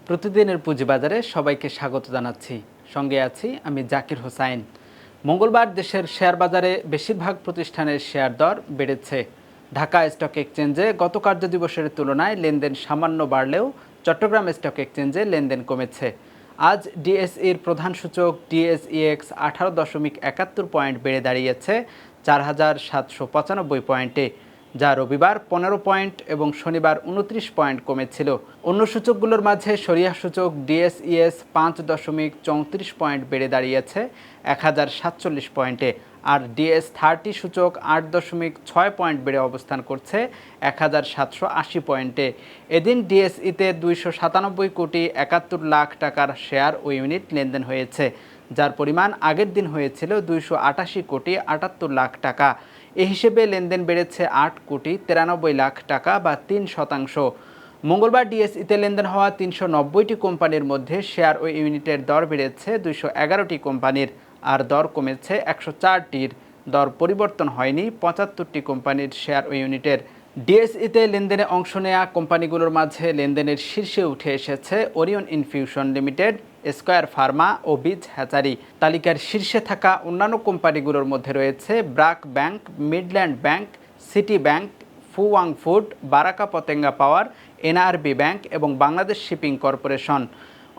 প্রতিদিনের পুঁজিবাজারে সবাইকে স্বাগত জানাচ্ছি। সঙ্গে আছি আমি জাকির হোসাইন। মঙ্গলবার দেশের শেয়ার বাজারে বেশিরভাগ প্রতিষ্ঠানের শেয়ার দর বেড়েছে। ঢাকা স্টক এক্সচেঞ্জে গত কার্যদিবসের তুলনায় লেনদেন সামান্য বাড়লেও চট্টগ্রাম স্টক এক্সচেঞ্জে লেনদেন কমেছে। আজ ডিএসইর প্রধান সূচক ডিএসইএক্স 18.71 পয়েন্ট বেড়ে দাঁড়িয়েছে 4795 পয়েন্টে, যা রবিবার 15 পয়েন্ট এবং শনিবার 29 পয়েন্ট কমেছিল। অন্য সূচকগুলোর মাঝে সরিয়া সূচক ডিএসইএস 5.34 পয়েন্ট বেড়ে দাঁড়িয়েছে 1047 পয়েন্টে, আর ডিএস30 সূচক 8.6 পয়েন্ট বেড়ে অবস্থান করছে 1780 পয়েন্টে। এদিন ডিএসইতে 297 কোটি 71 লাখ টাকার শেয়ার ও ইউনিট লেনদেন হয়েছে, যার পরিমাণ আগের দিন হয়েছিল 288 কোটি 78 লাখ টাকা। এ হিসেবে লেনদেন বেড়েছে 8 কোটি 93 লাখ টাকা বা 3%। মঙ্গলবার ডিএসইতে লেনদেন হওয়া 390টি কোম্পানির মধ্যে শেয়ার ও ইউনিটের দর বেড়েছে 211টি কোম্পানির, আর দর কমেছে 104টির। দর পরিবর্তন হয়নি 75টি কোম্পানির শেয়ার ও ইউনিটের। ডিএসইতে লেনদেনে অংশ নেওয়া কোম্পানিগুলোর মাঝে লেনদেনের শীর্ষে উঠে এসেছে Orion Infusion Limited, Square Pharma ও বীজ হ্যাচারি। তালিকার শীর্ষে থাকা অন্যান্য কোম্পানিগুলোর মধ্যে রয়েছে BRAC Bank, Midland Bank, City Bank, Fuwang Food, Baraka Patenga Power, NRB Bank এবং বাংলাদেশ শিপিং কর্পোরেশন।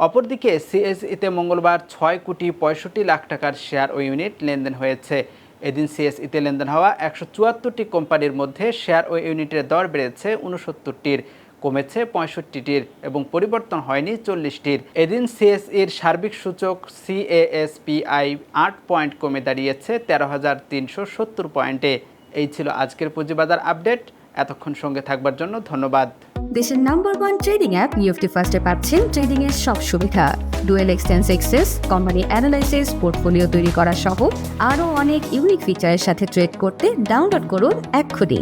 অপরদিকে সিএসইতে মঙ্গলবার 6 কোটি 65 লাখ টাকার শেয়ার ও ইউনিট লেনদেন হয়েছে। এদিন সিএসইতে লেনদেন হওয়া 174টি কোম্পানির মধ্যে শেয়ার ও ইউনিটের দর বেড়েছে 69টির, কমেছে 65টির এবং পরিবর্তন হয়নি 40টির। এদিন সিএসইর সার্বিক সূচক সিএএসপিআই 8 পয়েন্ট কমে দাঁড়িয়েছে 13,370 পয়েন্টে। এই ছিল আজকের পুঁজিবাজার আপডেট। এতক্ষণ সঙ্গে থাকবার জন্য ধন্যবাদ। দেশের নাম্বার 1 ট্রেডিং অ্যাপ নিফটি ফার্স্টে পাচ্ছেন ট্রেডিং এর সব সুবিধা, dual exchange access, company analysis, portfolio তৈরি করা সহ আরও অনেক ইউনিক ফিচারের সাথে ট্রেড করতে ডাউনলোড করুন এক্ষুনি।